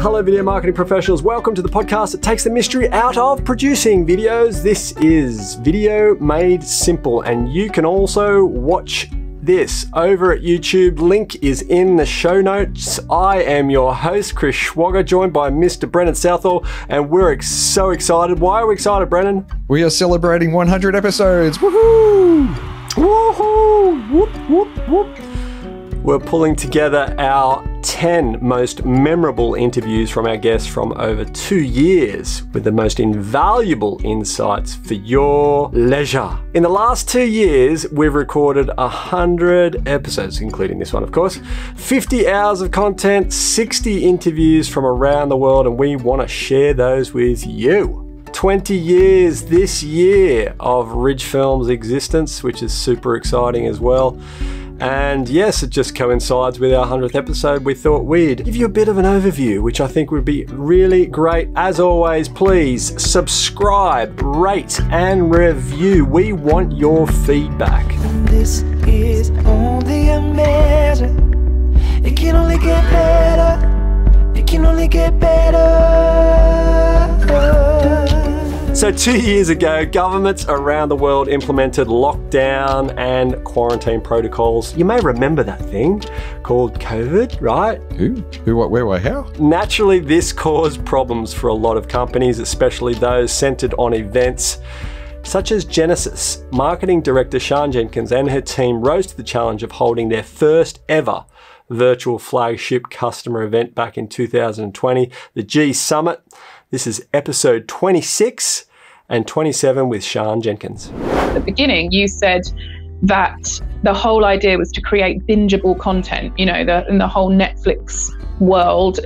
Hello, video marketing professionals. Welcome to the podcast that takes the mystery out of producing videos. This is Video Made Simple, and you can also watch this over at YouTube. Link is in the show notes. I am your host, Chris Schwager, joined by Mr. Brennan Southall, and we're so excited. Why are we excited, Brennan? We are celebrating 100 episodes. Woohoo! Woohoo! Whoop, whoop, whoop. We're pulling together our 10 most memorable interviews from our guests from over 2 years with the most invaluable insights for your leisure. In the last 2 years, we've recorded 100 episodes, including this one, of course, 50 hours of content, 60 interviews from around the world, and we want to share those with you. 20 years this year of Ridge Films' existence, which is super exciting as well. And yes, it just coincides with our 100th episode. We thought we'd give you a bit of an overview, which I think would be really great. As always, please subscribe, rate, and review. We want your feedback. This is only a measure. It can only get better. It can only get better. So 2 years ago, governments around the world implemented lockdown and quarantine protocols. You may remember that thing called COVID, right? Who, what, where, why, how? Naturally, this caused problems for a lot of companies, especially those centered on events such as Genesis. Marketing director Sian Jenkins and her team rose to the challenge of holding their first ever virtual flagship customer event back in 2020, the G Summit. This is episode 26 and 27 with Sian Jenkins. At the beginning, you said that the whole idea was to create bingeable content, you know, in the whole Netflix world.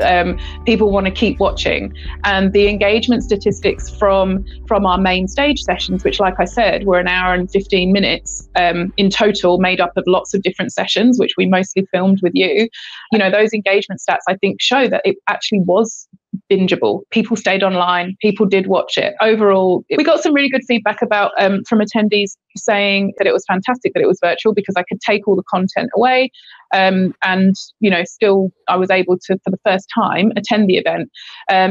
People want to keep watching, and the engagement statistics from our main stage sessions, which, like I said, were an hour and 15 minutes in total, made up of lots of different sessions, which we mostly filmed with you. You know, those engagement stats, I think, show that it actually was bingeable. People stayed online, people did watch it. Overall, we got some really good feedback about from attendees saying that it was fantastic that it was virtual, because I could take all the content away, and you know, still I was able to, for the first time, attend the event.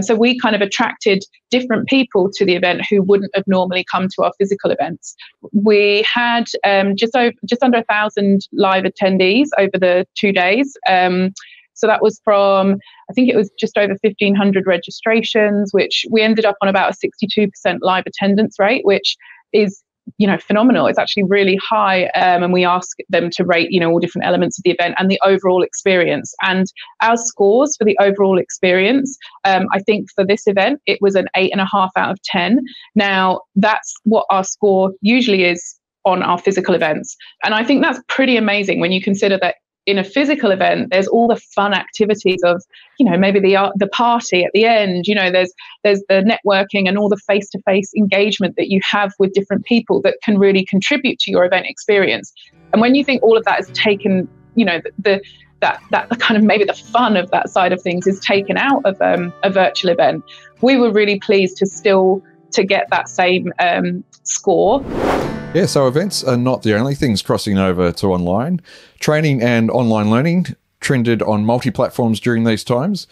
So we kind of attracted different people to the event who wouldn't have normally come to our physical events. We had just under 1,000 live attendees over the 2 days. So that was from, I think it was just over 1,500 registrations, which we ended up on about a 62% live attendance rate, which is, you know, phenomenal. It's actually really high. And we ask them to rate, you know, all different elements of the event and the overall experience. And our scores for the overall experience, I think for this event, it was an 8.5 out of 10. Now, that's what our score usually is on our physical events. And I think that's pretty amazing when you consider that in a physical event, there's all the fun activities of, you know, maybe the party at the end, you know, there's the networking and all the face-to-face engagement that you have with different people that can really contribute to your event experience. And when you think all of that is taken, you know, that kind of maybe the fun of that side of things is taken out of a virtual event, we were really pleased to get that same score. Yeah, so events are not the only things crossing over to online. Training and online learning trended on multi-platforms during these times.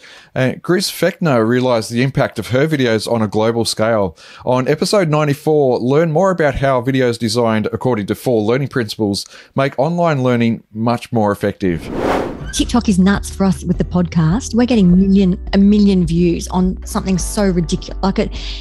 Gris Fechner realised the impact of her videos on a global scale. On episode 94, learn more about how videos designed according to 4 learning principles make online learning much more effective. TikTok is nuts for us with the podcast. We're getting a million views on something so ridiculous. Like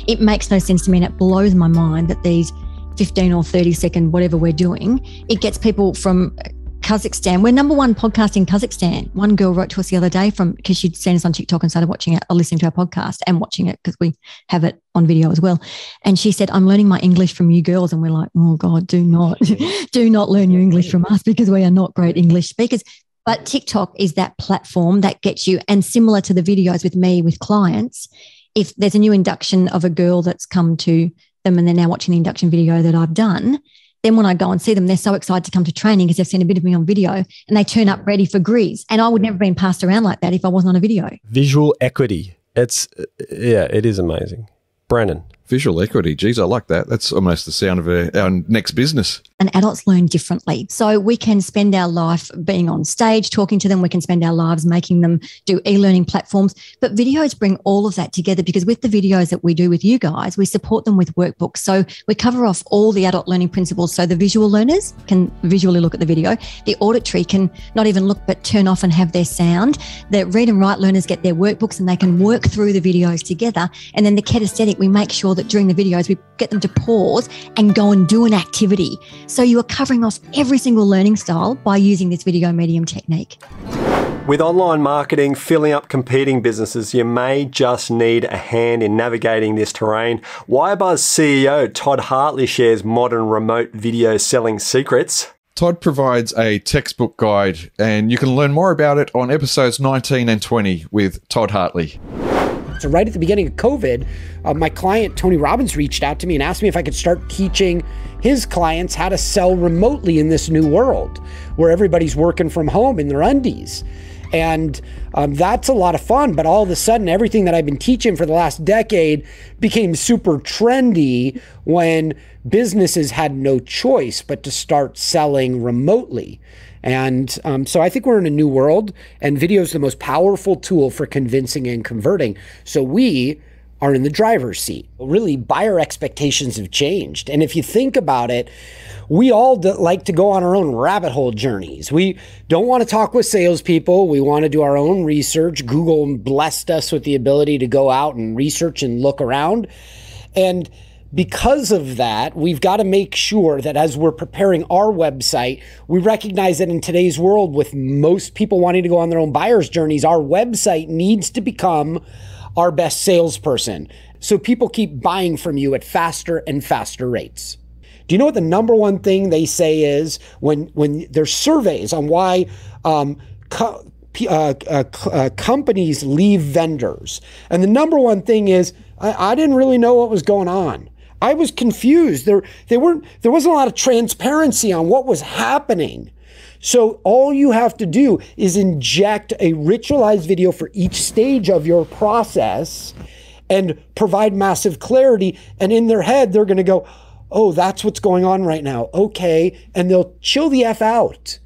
it makes no sense to me, and it blows my mind that these 15 or 30 second, whatever we're doing, it gets people from Kazakhstan. We're number 1 podcast in Kazakhstan. One girl wrote to us the other day because she'd seen us on TikTok and started watching it or listening to our podcast and watching it because we have it on video as well. And she said, I'm learning my English from you girls. And we're like, oh God, do not learn your English from us, because we are not great English speakers. But TikTok is that platform that gets you, and similar to the videos with me, with clients, if there's a new induction of a girl that's come to them and they're now watching the induction video that I've done, then when I go and see them, they're so excited to come to training because they've seen a bit of me on video, and they turn up ready for Gris. And I would never have been passed around like that if I wasn't on a video. Visual equity. It is amazing. Brennan, Visual equity. Geez, I like that. That's almost the sound of our next business. And adults learn differently. So we can spend our life being on stage, talking to them. We can spend our lives making them do e-learning platforms. But videos bring all of that together, because with the videos that we do with you guys, we support them with workbooks. So we cover off all the adult learning principles. So the visual learners can visually look at the video. The auditory can not even look but turn off and have their sound. The read and write learners get their workbooks and they can work through the videos together. And then the kinesthetic, we make sure that during the videos, we get them to pause and go and do an activity. So you are covering off every single learning style by using this video medium technique. With online marketing filling up competing businesses, you may just need a hand in navigating this terrain. Wirebuzz CEO Todd Hartley shares modern remote video selling secrets. Todd provides a textbook guide, and you can learn more about it on episodes 19 and 20 with Todd Hartley. So right at the beginning of COVID, my client, Tony Robbins, reached out to me and asked me if I could start teaching his clients how to sell remotely in this new world where everybody's working from home in their undies. And that's a lot of fun, but all of a sudden, everything that I've been teaching for the last decade became super trendy when businesses had no choice but to start selling remotely. And so I think we're in a new world, and video is the most powerful tool for convincing and converting. So we are in the driver's seat. Really, buyer expectations have changed. And if you think about it, we all like to go on our own rabbit hole journeys. We don't want to talk with salespeople. We want to do our own research. Google blessed us with the ability to go out and research and look around. And because of that, we've got to make sure that as we're preparing our website, we recognize that in today's world, with most people wanting to go on their own buyer's journeys, our website needs to become our best salesperson. So people keep buying from you at faster and faster rates. Do you know what the number one thing they say is when there's surveys on why companies leave vendors? And the number one thing is, I didn't really know what was going on. I was confused. There wasn't a lot of transparency on what was happening. So all you have to do is inject a ritualized video for each stage of your process and provide massive clarity. And in their head, they're going to go, oh, that's what's going on right now. Okay. And they'll chill the F out.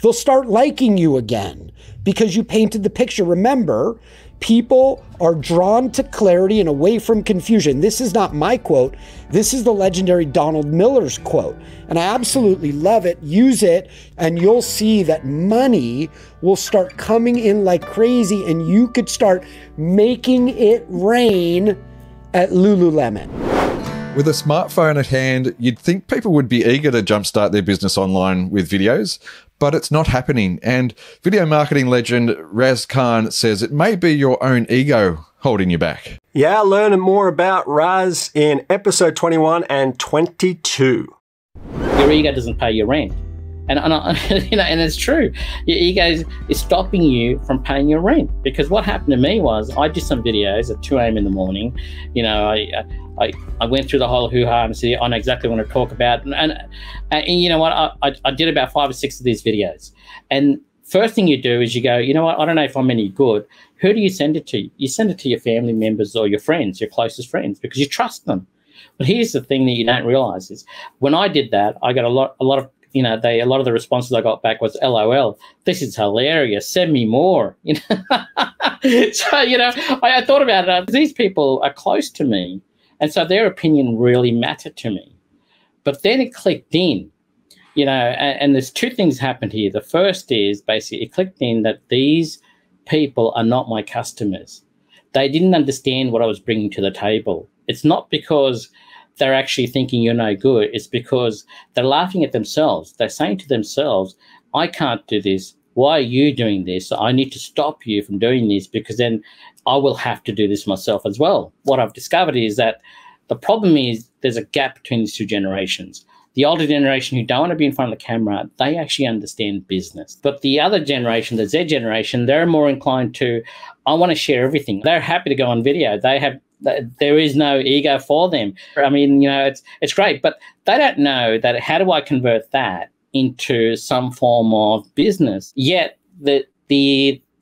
They'll start liking you again because you painted the picture. Remember, people are drawn to clarity and away from confusion. This is not my quote. This is the legendary Donald Miller's quote. And I absolutely love it. Use it, and you'll see that money will start coming in like crazy, and you could start making it rain at Lululemon. With a smartphone at hand, you'd think people would be eager to jumpstart their business online with videos, but it's not happening. And video marketing legend Raz Khan says it may be your own ego holding you back. Yeah, learn more about Raz in episode 21 and 22. Your ego doesn't pay your rent. And it's true. Your ego is stopping you from paying your rent. Because what happened to me was I did some videos at 2 a.m. in the morning. I went through the whole hoo-ha and said, I know exactly what I want to talk about. And you know what? I did about 5 or 6 of these videos. And first thing you do is you go, you know what? I don't know if I'm any good. Who do you send it to? You send it to your family members or your friends, your closest friends, because you trust them. But here's the thing that you don't realize is when I did that, I got a lot of the responses I got back was, LOL, this is hilarious. Send me more. So, I thought about it. These people are close to me. And so their opinion really mattered to me. But then it clicked in, and there's 2 things happened here. The first is basically it clicked in that these people are not my customers. They didn't understand what I was bringing to the table. It's not because they're actually thinking you're no good. It's because they're laughing at themselves. They're saying to themselves, I can't do this. Why are you doing this? I need to stop you from doing this because then I will have to do this myself as well. What I've discovered is that the problem is there's a gap between these 2 generations. The older generation who don't want to be in front of the camera, they actually understand business. But the other generation, the Z generation, they're more inclined to, I want to share everything. They're happy to go on video. There is no ego for them. I mean, it's great, but they don't know that how do I convert that into some form of business? Yet the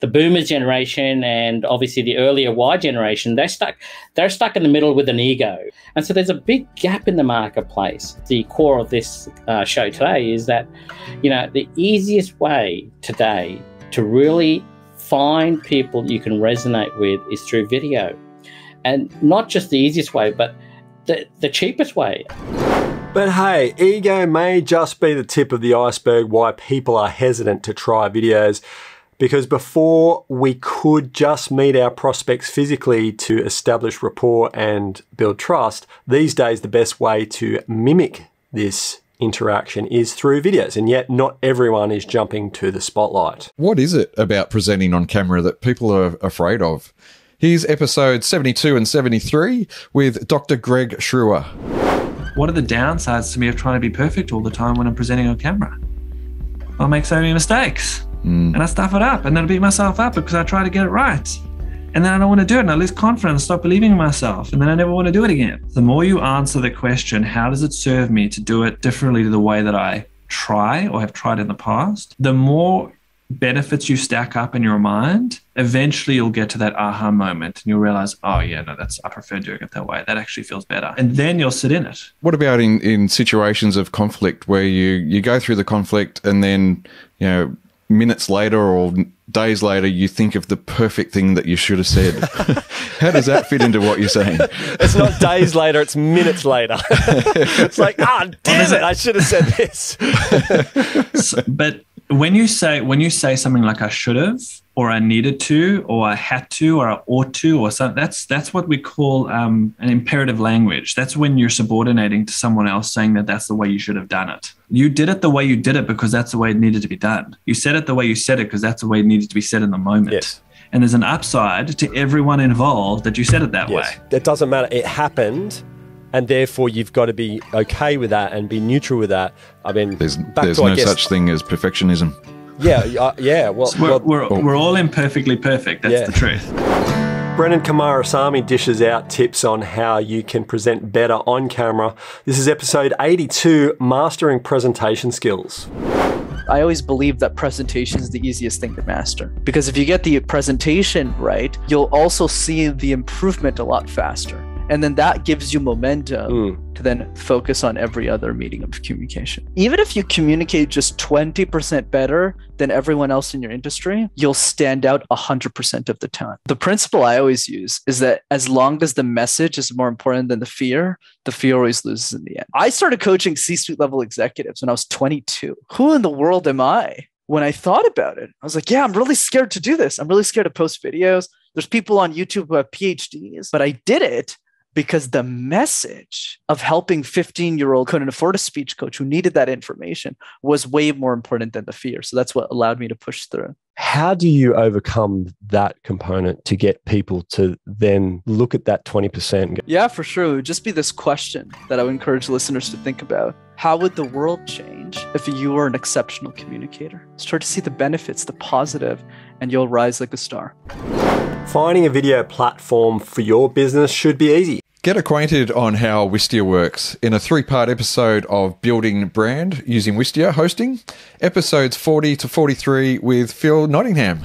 the boomer generation and obviously the earlier Y generation, they're stuck in the middle with an ego. And so there's a big gap in the marketplace. The core of this show today is that, the easiest way today to really find people you can resonate with is through video. And not just the easiest way, but the cheapest way. But hey, ego may just be the tip of the iceberg why people are hesitant to try videos. Because before we could just meet our prospects physically to establish rapport and build trust, these days the best way to mimic this interaction is through videos, and yet not everyone is jumping to the spotlight. What is it about presenting on camera that people are afraid of? Here's episode 72 and 73 with Dr. Greg Schruer. What are the downsides to me of trying to be perfect all the time when I'm presenting on camera? I'll make so many mistakes. And I stuff it up, and then I beat myself up because I try to get it right. And then I don't want to do it, and I lose confidence, stop believing in myself, and then I never want to do it again. The more you answer the question, how does it serve me to do it differently to the way that I try or have tried in the past, the more benefits you stack up in your mind, eventually you'll get to that aha moment and you'll realize, oh yeah, no, I prefer doing it that way. That actually feels better. And then you'll sit in it. What about in situations of conflict where you go through the conflict and then, minutes later or days later, you think of the perfect thing that you should have said? How does that fit into what you're saying? It's not days later, it's minutes later. It's like, damn it, I should have said this. But when you say something like I should have, or I needed to, or I had to, or I ought to, or something, that's what we call an imperative language. That's when you're subordinating to someone else, saying that that's the way you should have done it. You did it the way you did it because that's the way it needed to be done. You said it the way you said it because that's the way it needed to be said in the moment. Yes. And there's an upside to everyone involved that you said it that way. It doesn't matter. It happened. And therefore, you've got to be okay with that and be neutral with that. I mean, there's no such thing as perfectionism. Yeah. Well, we're all imperfectly perfect. That's the truth. Brennan Kumarasamy dishes out tips on how you can present better on camera. This is episode 82, Mastering Presentation Skills. I always believe that presentation is the easiest thing to master, because if you get the presentation right, you'll also see the improvement a lot faster. And then that gives you momentum to then focus on every other medium of communication. Even if you communicate just 20% better than everyone else in your industry, you'll stand out 100% of the time. The principle I always use is that as long as the message is more important than the fear always loses in the end. I started coaching C-suite level executives when I was 22. Who in the world am I? When I thought about it, I was like, I'm really scared to do this. I'm really scared to post videos. There's people on YouTube who have PhDs, but I did it because the message of helping 15-year-old couldn't afford a speech coach who needed that information was way more important than the fear. So that's what allowed me to push through. How do you overcome that component to get people to then look at that 20% and go, yeah, for sure. It would just be this question that I would encourage listeners to think about. How would the world change if you were an exceptional communicator? Start to see the benefits, the positive, and you'll rise like a star. Finding a video platform for your business should be easy. Get acquainted on how Wistia works in a 3-part episode of Building Brand using Wistia hosting, episodes 40 to 43 with Phil Nottingham.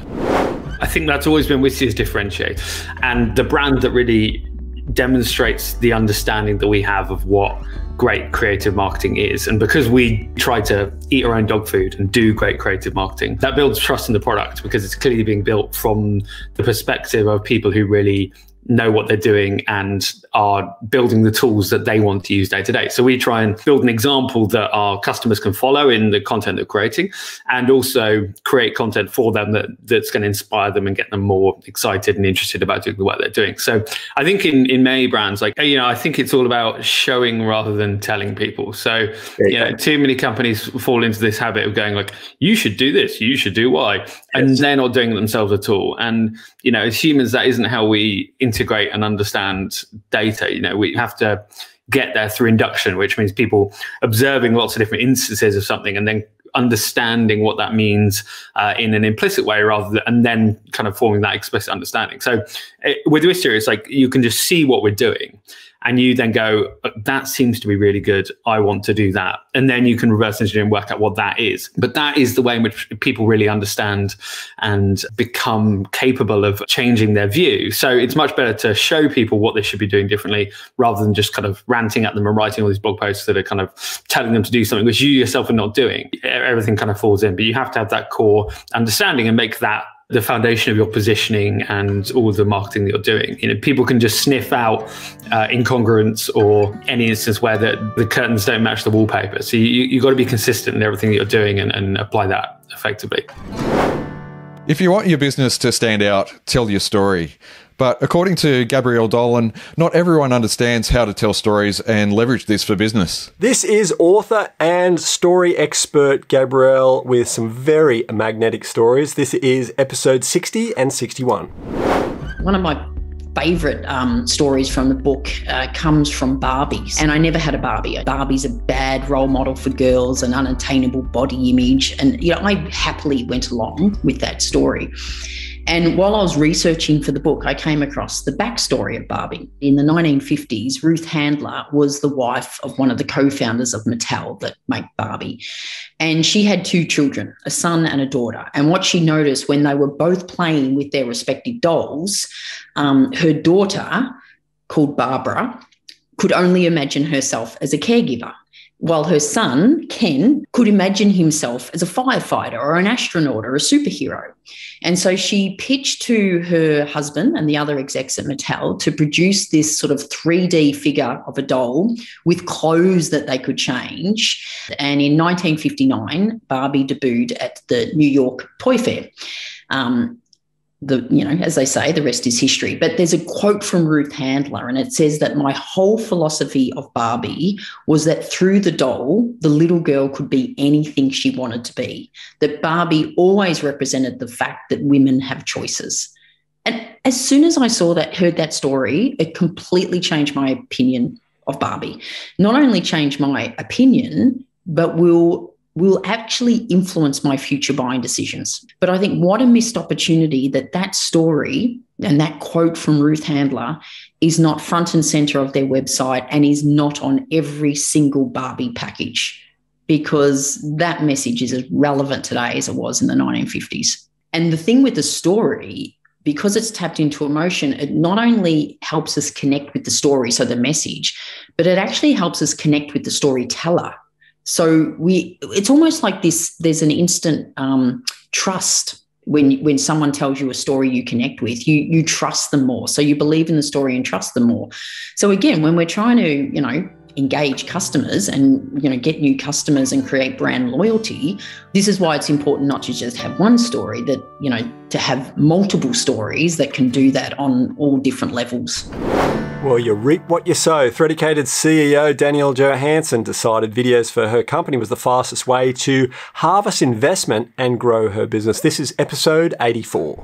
I think that's always been Wistia's differentiator, and the brand that really demonstrates the understanding that we have of what great creative marketing is. And because we try to eat our own dog food and do great creative marketing, that builds trust in the product because it's clearly being built from the perspective of people who really know what they're doing and are building the tools that they want to use day to day. So we try and build an example that our customers can follow in the content they're creating, and also create content for them that's going to inspire them and get them more excited and interested about doing the work they're doing. So I think in many brands, I think it's all about showing rather than telling people. So, too many companies fall into this habit of going like, you should do this, you should do Y, and they're not doing it themselves at all. And, as humans, that isn't how we integrate and understand data. We have to get there through induction, which means people observing lots of different instances of something and then understanding what that means in an implicit way and then kind of forming that explicit understanding. So with Wistia, it's like you can just see what we're doing. and you then go, that seems to be really good, I want to do that. And then you can reverse engineer and work out what that is. But that is the way in which people really understand and become capable of changing their view. So it's much better to show people what they should be doing differently rather than just kind of ranting at them and writing all these blog posts that are kind of telling them to do something which you yourself are not doing. Everything kind of falls in, but you have to have that core understanding and make that the foundation of your positioning and all the marketing that you're doing. You know, people can just sniff out incongruence or any instance where the curtains don't match the wallpaper. So you've got to be consistent in everything that you're doing and apply that effectively. If you want your business to stand out, tell your story. But according to Gabrielle Dolan, not everyone understands how to tell stories and leverage this for business. This is author and story expert Gabrielle with some very magnetic stories. This is episode 60 and 61. One of my favourite stories from the book comes from Barbies. And I never had a Barbie. Barbie's a bad role model for girls, an unattainable body image. And, you know, I happily went along with that story. And while I was researching for the book, I came across the backstory of Barbie. In the 1950s, Ruth Handler was the wife of one of the co-founders of Mattel that make Barbie. And she had 2 children, a son and a daughter. And what she noticed when they were both playing with their respective dolls, her daughter, called Barbara, could only imagine herself as a caregiver, while her son, Ken, could imagine himself as a firefighter or an astronaut or a superhero. And so she pitched to her husband and the other execs at Mattel to produce this sort of 3D figure of a doll with clothes that they could change. And in 1959, Barbie debuted at the New York Toy Fair. As they say, the rest is history. But there's a quote from Ruth Handler, and it says that my whole philosophy of Barbie was that through the doll, the little girl could be anything she wanted to be, that Barbie always represented the fact that women have choices. And as soon as I heard that story, it completely changed my opinion of Barbie. Not only changed my opinion, but will actually influence my future buying decisions. But I think what a missed opportunity that story and that quote from Ruth Handler is not front and center of their website and is not on every single Barbie package, because that message is as relevant today as it was in the 1950s. And the thing with the story, because it's tapped into emotion, it not only helps us connect with the story, so the message, but it actually helps us connect with the storyteller. So it's almost like this, there's an instant trust when someone tells you a story you connect with, you trust them more. So you believe in the story and trust them more. So again, when we're trying to, engage customers and, get new customers and create brand loyalty, this is why it's important not to just have one story, that, to have multiple stories that can do that on all different levels. Well, you reap what you sow. Threadicated CEO Danielle Johansson decided videos for her company was the fastest way to harvest investment and grow her business. This is episode 84.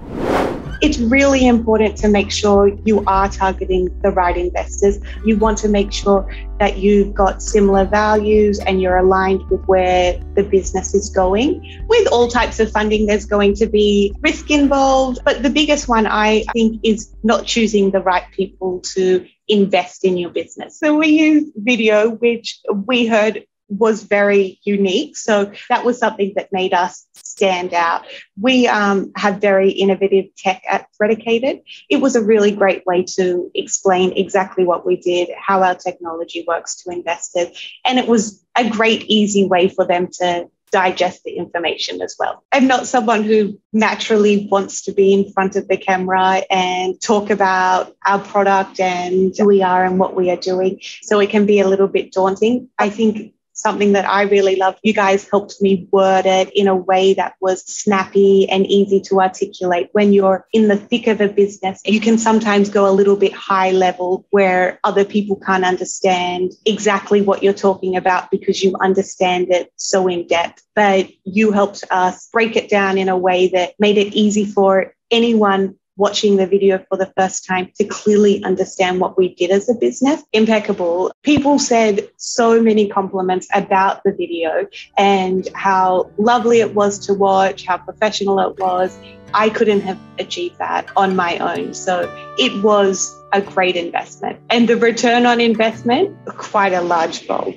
It's really important to make sure you are targeting the right investors. You want to make sure that you've got similar values and you're aligned with where the business is going. With all types of funding, there's going to be risk involved, but the biggest one I think is not choosing the right people to invest in your business. So we use video, which we heard was very unique. So that was something that made us stand out. We have very innovative tech at Threadicated. It was a really great way to explain exactly what we did, how our technology works to investors. And it was a great, easy way for them to digest the information as well. I'm not someone who naturally wants to be in front of the camera and talk about our product and who we are and what we are doing. So it can be a little bit daunting. I think something that I really loved, you guys helped me word it in a way that was snappy and easy to articulate. When you're in the thick of a business, you can sometimes go a little bit high level where other people can't understand exactly what you're talking about because you understand it so in depth. But you helped us break it down in a way that made it easy for anyone watching the video for the first time to clearly understand what we did as a business. Impeccable. People said so many compliments about the video and how lovely it was to watch, how professional it was. I couldn't have achieved that on my own. So it was a great investment. And the return on investment, quite a large goal.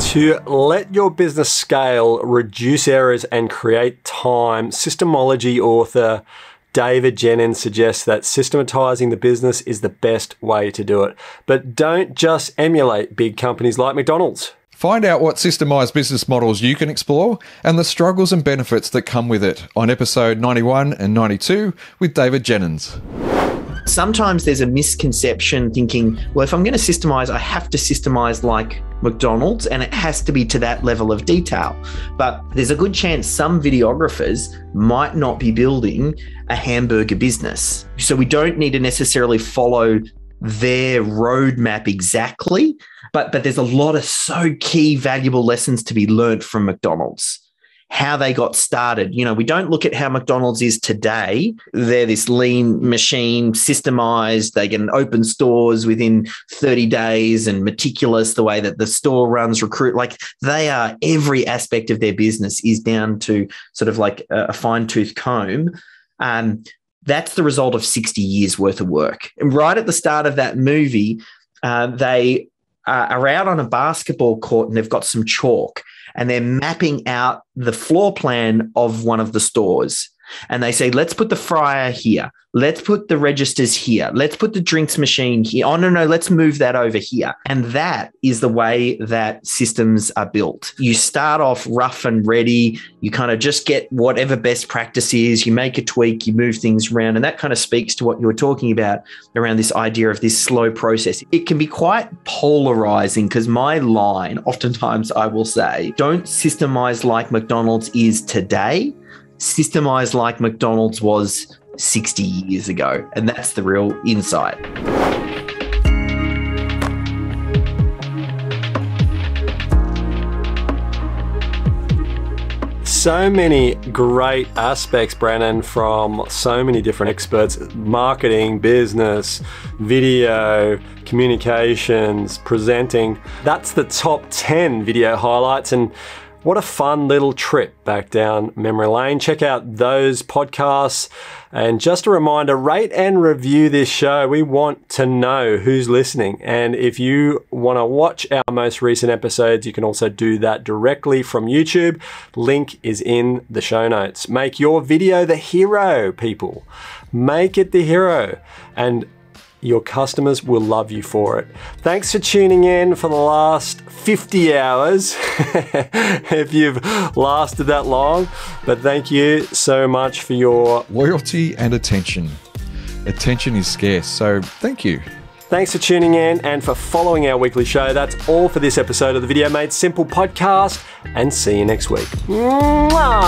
To let your business scale, reduce errors, and create time, Systemology author David Jennings suggests that systematizing the business is the best way to do it. But don't just emulate big companies like McDonald's. Find out what systemized business models you can explore and the struggles and benefits that come with it on episode 91 and 92 with David Jennings. Sometimes there's a misconception thinking, well, if I'm going to systemize, I have to systemize like McDonald's and it has to be to that level of detail. But there's a good chance some videographers might not be building a hamburger business. So we don't need to necessarily follow their roadmap exactly, but there's a lot of so key valuable lessons to be learned from McDonald's. How they got started. You know, we don't look at how McDonald's is today. They're this lean machine, systemized. They can open stores within 30 days and meticulous the way that the store runs, recruit. Like they are, every aspect of their business is down to sort of like a fine-tooth comb. That's the result of 60 years worth of work. And right at the start of that movie, they are out on a basketball court and they've got some chalk. And they're mapping out the floor plan of one of the stores. And they say, let's put the fryer here. Let's put the registers here. Let's put the drinks machine here. Oh, no, let's move that over here. And that is the way that systems are built. You start off rough and ready. You kind of just get whatever best practice is. You make a tweak, you move things around. And that kind of speaks to what you were talking about around this idea of this slow process. It can be quite polarizing because my line, oftentimes I will say, don't systemize like McDonald's is today. Systemized like McDonald's was 60 years ago. And that's the real insight. So many great aspects, Brennan, from so many different experts: marketing, business, video, communications, presenting. That's the top 10 video highlights. And what a fun little trip back down memory lane. Check out those podcasts. And just a reminder, rate and review this show. We want to know who's listening. And if you want to watch our most recent episodes, you can also do that directly from YouTube. Link is in the show notes. Make your video the hero, people. Make it the hero. And your customers will love you for it. Thanks for tuning in for the last 50 hours, if you've lasted that long. But thank you so much for your loyalty and attention. Attention is scarce, so thank you. Thanks for tuning in and for following our weekly show. That's all for this episode of the Video Made Simple podcast, and see you next week. Mwah!